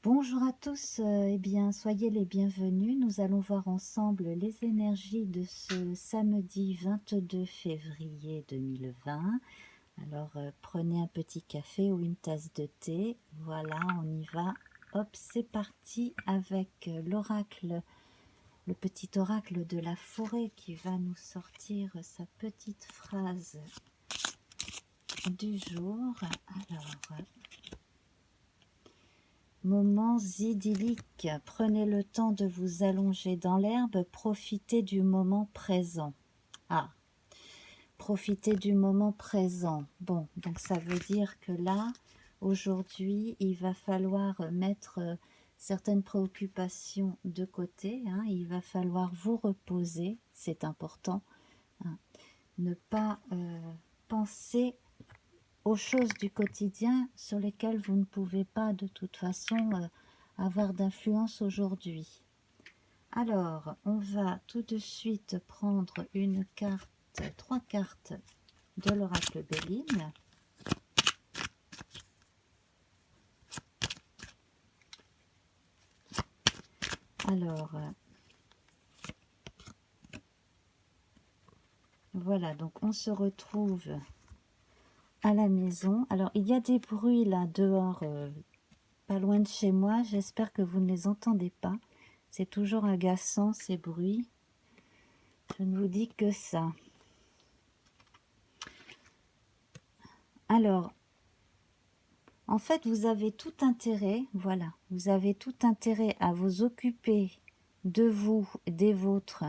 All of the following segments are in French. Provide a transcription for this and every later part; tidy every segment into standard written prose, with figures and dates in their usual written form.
Bonjour à tous, eh bien, soyez les bienvenus. Nous allons voir ensemble les énergies de ce samedi 22 février 2020. Alors, prenez un petit café ou une tasse de thé. Voilà, on y va. Hop, c'est parti avec l'oracle, le petit oracle de la forêt qui va nous sortir sa petite phrase du jour. Alors, moments idylliques, prenez le temps de vous allonger dans l'herbe, profitez du moment présent. Ah, profitez du moment présent. Bon, donc ça veut dire que là, aujourd'hui, il va falloir mettre certaines préoccupations de côté, hein. Il va falloir vous reposer, c'est important, hein. Ne pas penser aux choses du quotidien sur lesquelles vous ne pouvez pas de toute façon avoir d'influence aujourd'hui. Alors, on va tout de suite prendre une carte, trois cartes de l'oracle Béline. Alors, voilà, donc on se retrouve à la maison. Alors, il y a des bruits là dehors, pas loin de chez moi. J'espère que vous ne les entendez pas. C'est toujours agaçant ces bruits. Je ne vous dis que ça. Alors, en fait, vous avez tout intérêt, voilà, vous avez tout intérêt à vous occuper de vous, des vôtres,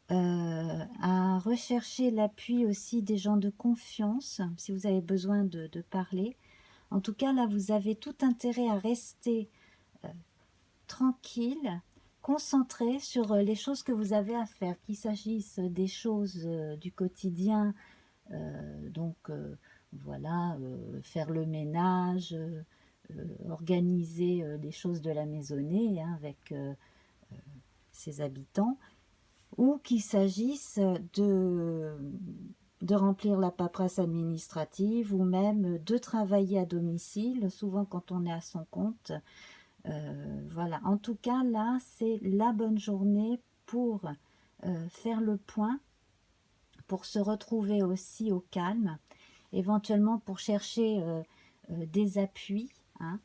à rechercher l'appui aussi des gens de confiance, si vous avez besoin de parler. En tout cas, là, vous avez tout intérêt à rester tranquille, concentré sur les choses que vous avez à faire, qu'il s'agisse des choses du quotidien, donc voilà, faire le ménage, organiser les choses de la maisonnée, hein, avec ses habitants, ou qu'il s'agisse de remplir la paperasse administrative ou même de travailler à domicile, souvent quand on est à son compte. Voilà, en tout cas là c'est la bonne journée pour faire le point, pour se retrouver aussi au calme, éventuellement pour chercher des appuis, hein.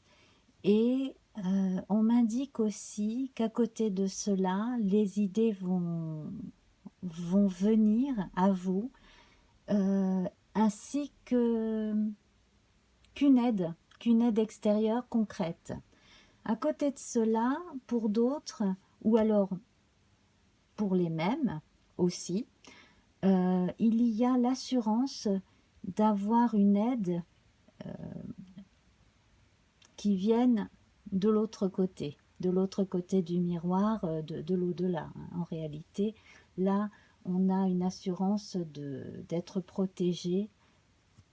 Et on m'indique aussi qu'à côté de cela, les idées vont venir à vous, euh, ainsi qu'une aide extérieure concrète. À côté de cela, pour d'autres, ou alors pour les mêmes aussi, il y a l'assurance d'avoir une aide qui vienne de l'autre côté du miroir, de l'au-delà, hein. En réalité, là, on a une assurance d'être protégé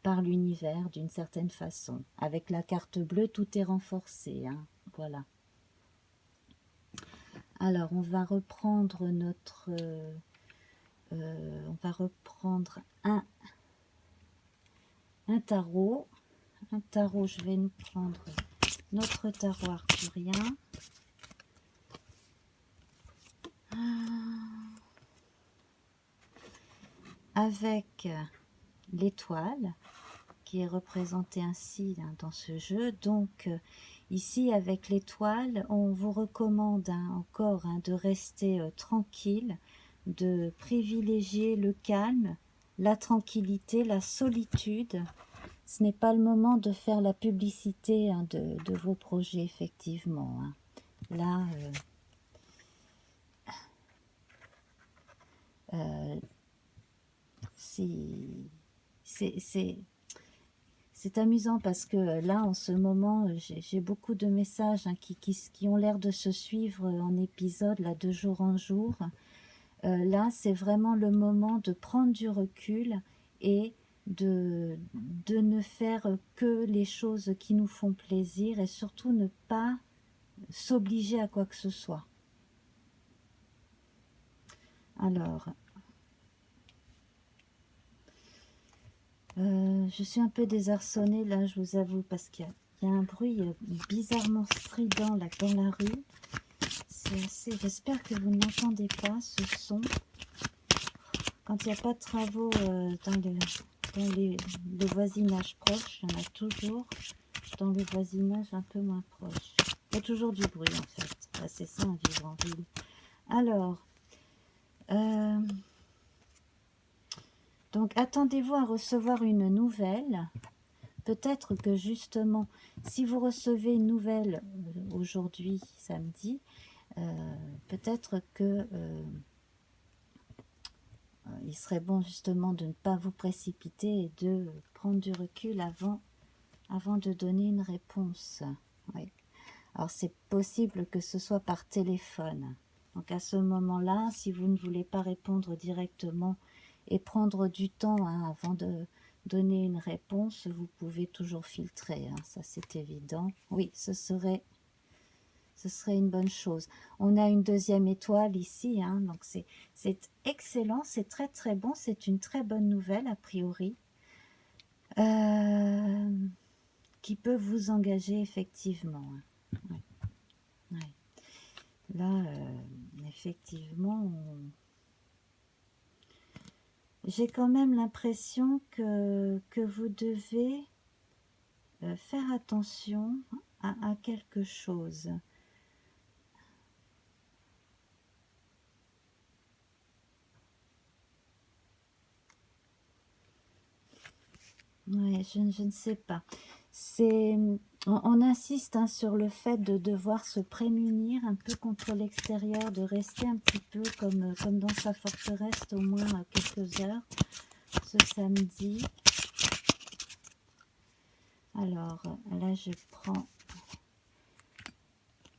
par l'univers d'une certaine façon. Avec la carte bleue, tout est renforcé, hein. Voilà. Alors, on va reprendre notre... on va reprendre un tarot. Un tarot, je vais nous prendre notre tarot arthurien. Avec l'étoile qui est représentée ainsi dans ce jeu. Donc ici avec l'étoile, on vous recommande encore de rester tranquille, de privilégier le calme, la tranquillité, la solitude. Ce n'est pas le moment de faire la publicité de vos projets, effectivement, hein. Là, c'est amusant parce que là, en ce moment, j'ai beaucoup de messages, hein, qui ont l'air de se suivre en épisode, là, de jour en jour. Là, c'est vraiment le moment de prendre du recul et de ne faire que les choses qui nous font plaisir et surtout ne pas s'obliger à quoi que ce soit. Alors, je suis un peu désarçonnée là, je vous avoue, parce qu'il y a Il y a un bruit bizarrement strident là dans la rue. C'est assez... J'espère que vous n'entendez pas ce son. Quand il n'y a pas de travaux le voisinage proche, il y en a toujours. Dans le voisinage un peu moins proche. Il y a toujours du bruit en fait. Bah, c'est ça, vivre en ville. Alors, donc attendez-vous à recevoir une nouvelle. Peut-être que justement, si vous recevez une nouvelle aujourd'hui, samedi, peut-être que il serait bon justement de ne pas vous précipiter et de prendre du recul avant de donner une réponse. Oui. Alors c'est possible que ce soit par téléphone. Donc à ce moment-là, si vous ne voulez pas répondre directement et prendre du temps avant de donner une réponse, vous pouvez toujours filtrer, ça c'est évident. Oui, ce serait une bonne chose. On a une deuxième étoile ici, donc c'est excellent, c'est très très bon, c'est une très bonne nouvelle a priori, qui peut vous engager effectivement. Ouais. Ouais. Là, effectivement, j'ai quand même l'impression que vous devez faire attention à quelque chose. Ouais, je ne sais pas. On insiste sur le fait de devoir se prémunir un peu contre l'extérieur, de rester un petit peu comme dans sa forteresse au moins quelques heures ce samedi. Alors là, je prends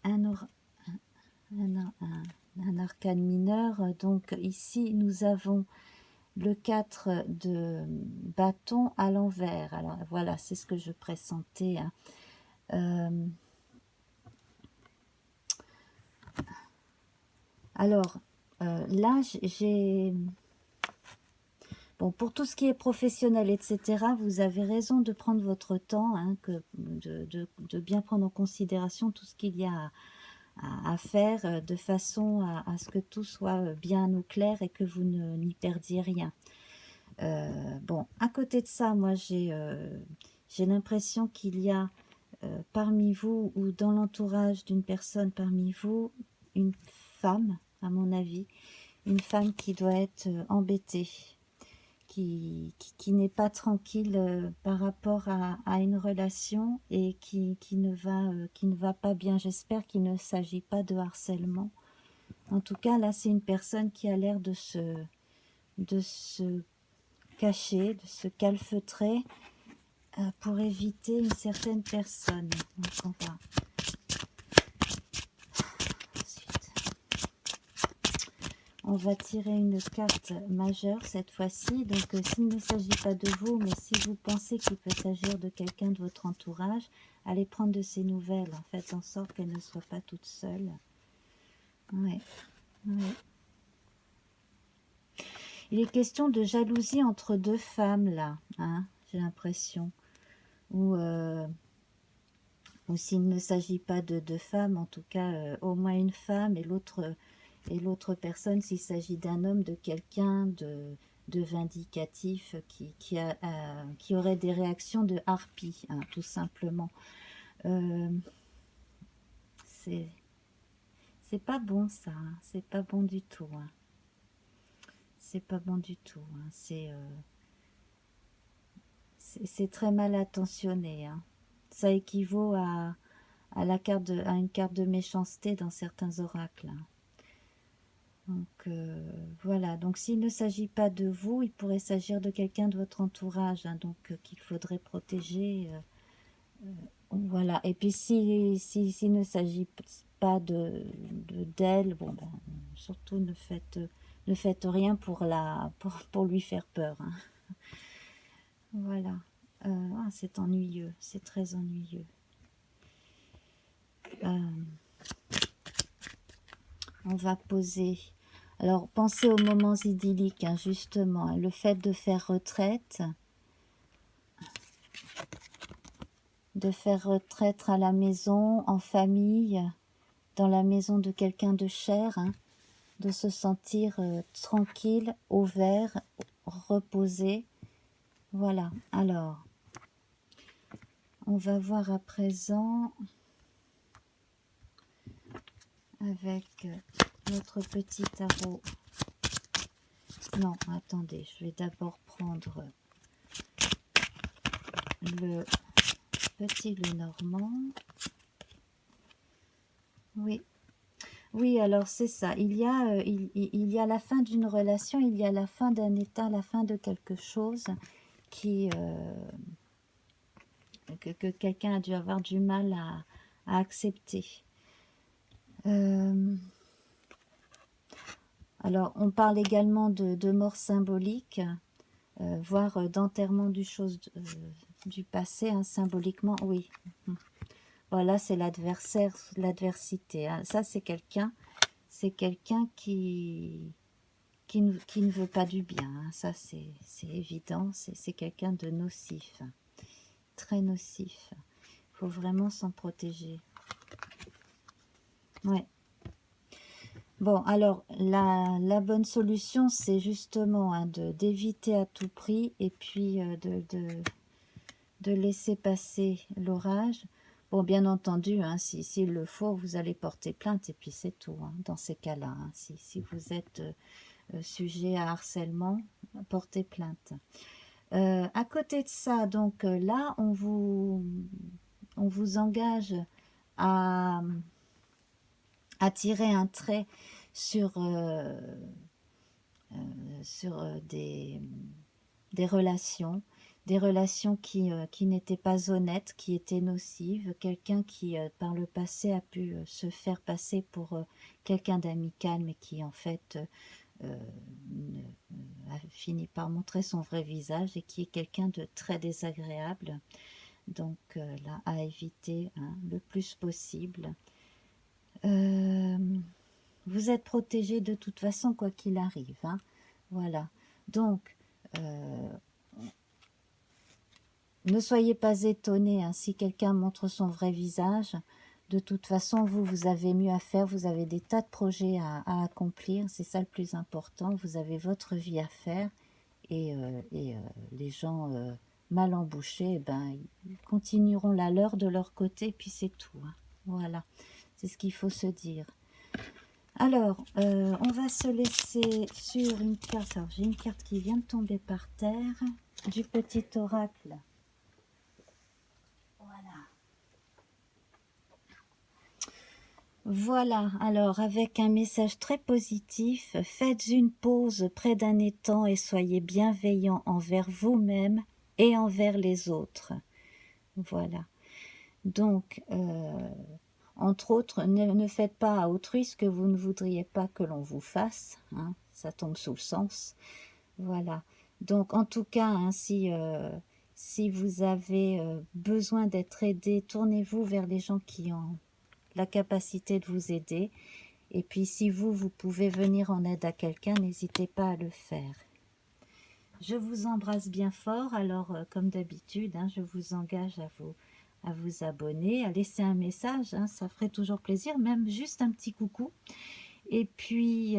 un arcane mineur. Donc ici, nous avons le 4 de bâton à l'envers. Alors voilà, c'est ce que je pressentais. Alors là, j'ai... Bon, pour tout ce qui est professionnel, etc., vous avez raison de prendre votre temps, de bien prendre en considération tout ce qu'il y a à faire, de façon à ce que tout soit bien au clair et que vous n'y perdiez rien. Bon, à côté de ça, moi j'ai l'impression qu'il y a parmi vous ou dans l'entourage d'une personne parmi vous, une femme, à mon avis, une femme qui doit être embêtée, qui n'est pas tranquille par rapport à une relation et qui ne va pas bien. J'espère qu'il ne s'agit pas de harcèlement. En tout cas, là, c'est une personne qui a l'air de se cacher, de se calfeutrer pour éviter une certaine personne. Donc on va... Ensuite, on va tirer une carte majeure cette fois-ci. Donc s'il ne s'agit pas de vous, mais si vous pensez qu'il peut s'agir de quelqu'un de votre entourage, allez prendre de ses nouvelles. Faites en sorte qu'elle ne soit pas toute seule. Ouais. Ouais. Il est question de jalousie entre deux femmes là, j'ai l'impression. Ou s'il ne s'agit pas de deux femmes, en tout cas au moins une femme et l'autre personne, s'il s'agit d'un homme, de quelqu'un de vindicatif qui aurait des réactions de harpie, tout simplement. C'est pas bon ça, c'est pas bon du tout. C'est pas bon du tout. C'est très mal intentionné. Ça équivaut à une carte de méchanceté dans certains oracles. Donc voilà, donc s'il ne s'agit pas de vous, il pourrait s'agir de quelqu'un de votre entourage, donc qu'il faudrait protéger. Voilà, et puis s'il ne s'agit pas d'elle, bon ben, surtout ne faites rien pour lui faire peur. Voilà. C'est ennuyeux, c'est très ennuyeux. On va poser. Alors, pensez aux moments idylliques, justement. Le fait de faire retraite. de faire retraite à la maison, en famille, dans la maison de quelqu'un de cher, hein, de se sentir tranquille, au vert, reposé. Voilà, alors, on va voir à présent avec notre petit tarot. Non, attendez, je vais d'abord prendre le petit Lenormand. Oui, oui, alors c'est ça. Il y a la fin d'une relation, il y a la fin d'un état, la fin de quelque chose qui que quelqu'un a dû avoir du mal à accepter. Alors, on parle également de mort symbolique, voire d'enterrement du passé, hein, symboliquement, oui. Voilà, c'est l'adversaire, l'adversité. Hein. Ça, c'est quelqu'un qui ne veut pas du bien. Hein. Ça, c'est évident. C'est quelqu'un de nocif, hein. Très nocif. Il faut vraiment s'en protéger. Ouais. Bon, alors, la bonne solution, c'est justement hein, d'éviter à tout prix et puis de laisser passer l'orage. Bon, bien entendu, hein, s'il le faut, vous allez porter plainte et puis c'est tout, hein, dans ces cas-là. Hein, si vous êtes sujet à harcèlement, portez plainte. À côté de ça, donc là, on vous engage à tirer un trait sur, des relations qui n'étaient pas honnêtes, qui étaient nocives, quelqu'un qui par le passé a pu se faire passer pour quelqu'un d'amical mais qui en fait a fini par montrer son vrai visage et qui est quelqu'un de très désagréable. Donc là, à éviter hein, le plus possible. Vous êtes protégé de toute façon, quoi qu'il arrive. Hein. Voilà. Donc, ne soyez pas étonnés hein, si quelqu'un montre son vrai visage. De toute façon, vous avez mieux à faire. Vous avez des tas de projets à accomplir. C'est ça le plus important. Vous avez votre vie à faire. Et les gens mal embouchés, eh ben, ils continueront la leur de leur côté. Puis c'est tout. Hein. Voilà. C'est ce qu'il faut se dire. Alors, on va se laisser sur une carte. Alors, j'ai une carte qui vient de tomber par terre, du petit oracle. Voilà. Voilà, alors avec un message très positif, faites une pause près d'un étang et soyez bienveillant envers vous-même et envers les autres. Voilà. Donc, entre autres, ne faites pas à autrui ce que vous ne voudriez pas que l'on vous fasse. Hein, ça tombe sous le sens. Voilà. Donc, en tout cas, hein, si vous avez besoin d'être aidé, tournez-vous vers les gens qui ont la capacité de vous aider. Et puis, si vous pouvez venir en aide à quelqu'un, n'hésitez pas à le faire. Je vous embrasse bien fort. Alors, comme d'habitude, hein, je vous engage à vous abonner, à laisser un message, hein, ça ferait toujours plaisir, même juste un petit coucou. Et puis,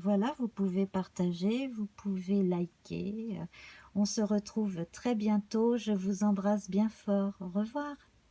voilà, vous pouvez partager, vous pouvez liker. On se retrouve très bientôt. Je vous embrasse bien fort. Au revoir.